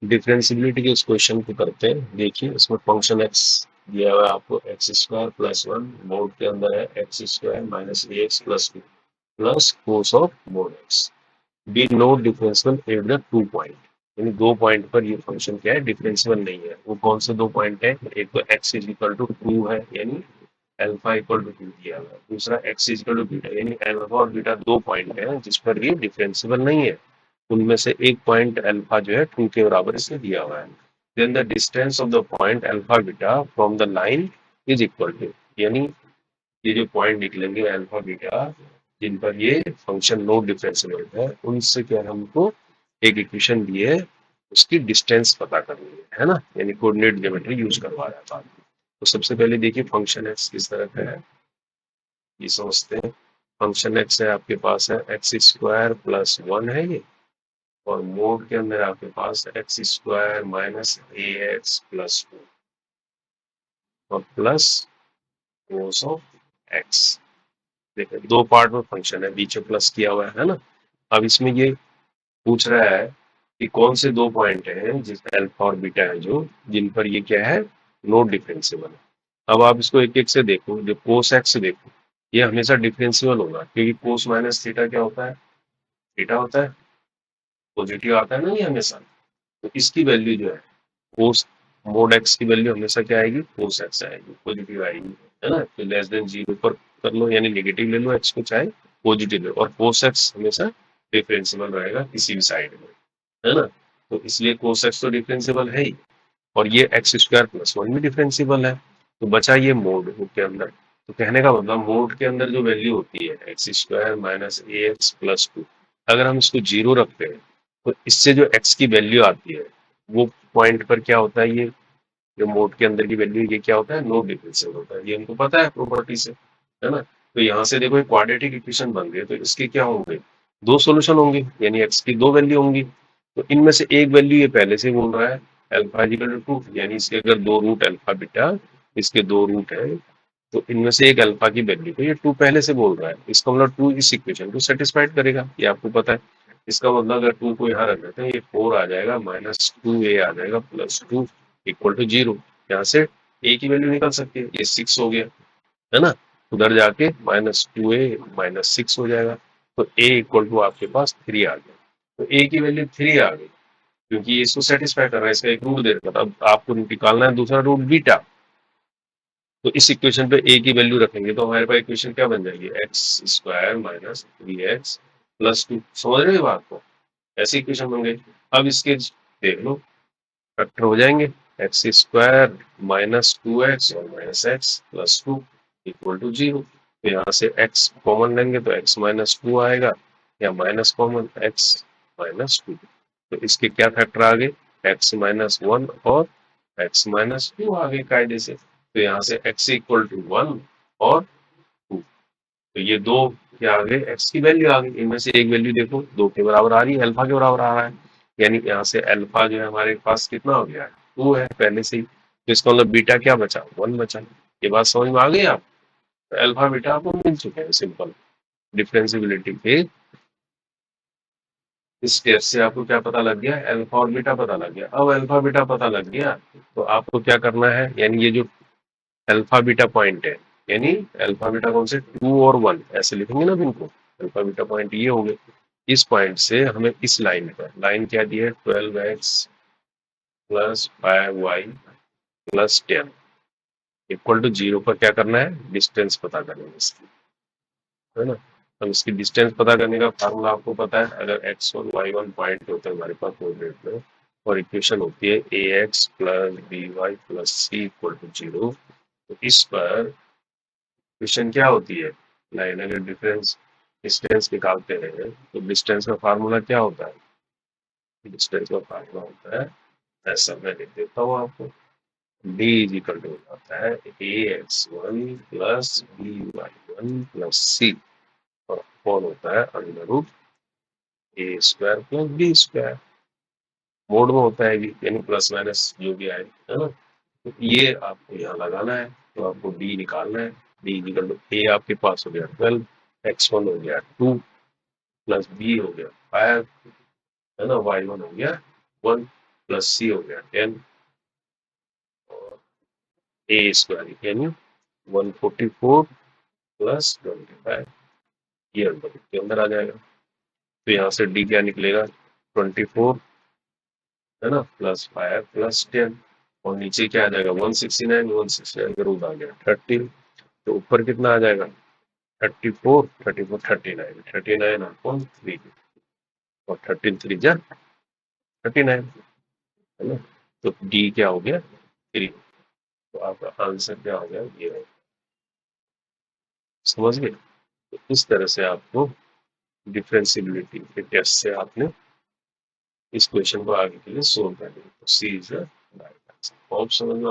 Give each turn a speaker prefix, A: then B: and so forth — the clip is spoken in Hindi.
A: डिफरेंशियबिलिटी के इस क्वेश्चन को करते हैं। देखिए इसमें फंक्शन एक्स दिया हुआ है आपको, x square plus one, mod के अंदर है x square minus a x plus two plus cos of mod x be not differential at the two point. यानी दो पॉइंट पर ये फंक्शन क्या है, डिफरेंशियल नहीं है। वो कौन से दो पॉइंट है? एक तो x is equal to two है, यानी अल्फा इक्वल टू टू दिया हुआ है। दूसरा x is equal to beta, यानी अल्फा और बीटा दो पॉइंट है जिस पर ये डिफरेंशियल नहीं है। उनमें से एक पॉइंट अल्फा जो है टू के बराबर इसमें दिया हुआ है। Then the distance of the point alpha beta from the line is equal to, यानी ये जो पॉइंट निकलेंगे अल्फा बीटा जिन पर ये फंक्शन नो डिफरेंशिएबल है, उनसे क्या है, हमको एक इक्वेशन दी है, उसकी डिस्टेंस पता करनी है ना, यानी कोऑर्डिनेट ज्योमेट्री यूज करवा रहा था। तो सबसे पहले देखिए फंक्शन एक्स किस तरह का है, ये समझते हैं। फंक्शन एक्स है, आपके पास है एक्स स्क्वायर प्लस वन है ये, और मोड के अंदर आपके पास x square minus a x plus to और प्लस कोस ऑफ एक्स। देखिए दो पार्ट में फंक्शन है, बीच में प्लस किया हुआ है ना। अब इसमें ये पूछ रहा है कि कौन से दो पॉइंट हैं जिसमें अल्फा और बीटा है, जो जिन पर ये क्या है, नॉट डिफरेंशिएबल है। अब आप इसको एक एक से देखो। जो कोस एक्स देखो, ये हमेशा डिफरेंशिएबल होगा, क्योंकि कोस माइनस थीटा क्या होता है, थीटा होता है, पॉजिटिव आता है ना ये हमेशा। तो इसकी वैल्यू जो है कोस मोड एक्स की वैल्यू हमेशा क्या आएगी, कोस एक्स आएगी, पॉजिटिव आएगी, है ना। तो लेस देन जीरो पर कर लो, यानी नेगेटिव ले लो एक्स को, चाहे पॉजिटिव ले लो, और कोस एक्स हमेशा डिफरेंशिएबल रहेगा किसी भी साइड में, है ना। तो इसलिए कोस एक्स तो डिफरेंशिएबल है ही, और ये एक्स स्क्वायर प्लस वन भी डिफरेंशिएबल है। तो बचा ये मोड के अंदर। तो कहने का मतलब मोड के अंदर जो वैल्यू होती है x square minus a x plus to, अगर हम इसको जीरो रखते हैं तो इससे जो एक्स की वैल्यू आती है वो पॉइंट पर क्या होता है, ये जो मोड के अंदर की वैल्यू ये क्या होता है, नो डिफरेंशियल होता है। ये हमको पता है प्रॉपर्टी से, है ना। तो यहाँ से देखो एक क्वाड्रेटिक इक्वेशन बन गई, तो इसके क्या होंगे, दो सॉल्यूशन होंगे, यानी एक्स की दो वैल्यू होंगी। तो इनमें से एक वैल्यू ये पहले से बोल रहा है अल्फा इक्वल टू टू, यानी इसके अगर दो रूट अल्फा बीटा, इसके दो रूट है, तो इनमें से एक अल्फा की वैल्यू को ये टू पहले से बोल रहा है। इसका मतलब टू इस इक्वेशन को सेटिस्फाइड करेगा, ये आपको पता है। इसका मतलब अगर टू को यहाँ रख देते हैं, ये फोर आ जाएगा माइनस टू ए आ जाएगा plus two equal to zero. यहाँ से ए की वैल्यू निकल सकती है, ये सिक्स हो गया, है ना। उधर जाके माइनस टू ए माइनस सिक्स हो जाएगा, तो ए इक्वल टू आपके पास थ्री आ गया। तो ए की वैल्यू थ्री आ गई, क्योंकि ये इसको सेटिस्फाई कर रहा है, इसका एक रूट दे रखा था। अब आपको निकालना है दूसरा रूट बीटा। तो इस इक्वेशन पे ए की वैल्यू रखेंगे तो हमारे पास इक्वेशन क्या बन जाएगी, x square minus three x plus to. समझ रहे हो बात को, ऐसी इक्वेशन बन गई। अब इसके देख लो, फैक्टर हो जाएंगे, x square minus two x और minus x plus two equal to zero. तो यहाँ से एक्स कॉमन लेंगे तो एक्स माइनस टू आएगा, या minus common x minus two. तो इसके क्या फैक्टर आ गए, एक्स माइनस वन और एक्स माइनस टू आ गए कायदे से। तो यहाँ से एक्स इक्वल टू वन और टू। तो ये दो क्या आ गए, एक्स की वैल्यू आ गई। इनमें से एक वैल्यू देखो दो के बराबर आ रही है, अल्फा के बराबर आ रहा है, यानी यहाँ से अल्फा जो है हमारे पास कितना हो गया है, टू है पहले से ही। तो इसका मतलब बीटा क्या बचा, वन बचा। ये बात समझ में आ गई आप। तो अल्फा बीटा आपको मिल चुके हैं सिंपल। डिफरेंशिबिलिटी के इस स्टेप से आपको क्या पता लग गया, अल्फा और बीटा पता लग गया। अब अल्फा बीटा पता लग गया, तो आपको क्या करना है, यानी ये जो अल्फा बीटा पॉइंट है, यानी अल्फा बीटा कौन से, टू और वन ऐसे लिखेंगे ना इनको। अल्फा बीटा पॉइंट ये हो गए। इस पॉइंट से हमें इस लाइन पर, लाइन क्या दी है, twelve x plus five y plus ten equal to zero पर क्या करना है, डिस्टेंस पता करना है इसकी, है ना। अब इसकी डिस्टेंस पता करने का फार्मूला आपको पता है। अगर एक्स और वाई वन पॉइंट होते हैं हमारे पास कोऑर्डिनेट में, और इक्वेशन होती है a x plus b y plus c equal to zero, तो इस पर इक्वेशन क्या होती है, लाइन अगर डिफरेंस डिस्टेंस निकालते हैं तो डिस्टेंस का फार्मूला क्या होता है, डिस्टेंस का फार्मूला होता है, ऐसा मैं लिख देता हूँ आपको। डी इज इक्वल टू होता है a x one plus b y one plus c, और कौन होता है under root a square plus b square. Mod में होता है भी, यानी प्लस माइनस जो भी आए, है ना। तो ये आपको यहाँ लगाना है, तो आपको डी निकालना है। डी इक्वल टू ए आपके पास हो गया ट्वेल्व, एक्स वन हो गया टू प्लस बी हो गया फाइव, है ना, वाई वन हो गया वन। प्लस सी हो गया 10 और ए स्क्वायर यानी 144 प्लस 25 ये अंदर के अंदर आ जाएगा। तो यहाँ से डी क्या निकलेगा 24 है ना प्लस 5 प्लस 10 और नीचे क्या आ जाएगा 169 169 का रूट आ गया 30 तो ऊपर कितना आ जाएगा 34 34 39 39 अपॉन 3 और 13 3 जा 39 है ना। तो डी क्या हो गया 3। तो आपका आंसर क्या हो गया ये है। समझ गए। तो इस तरह से आपको डिफरेंशिएबिलिटी के टेस्ट से आपने इस क्वेश्चन को आगे के लिए सोल्व करना है। तो सी इज द राइट आंसर। समझ में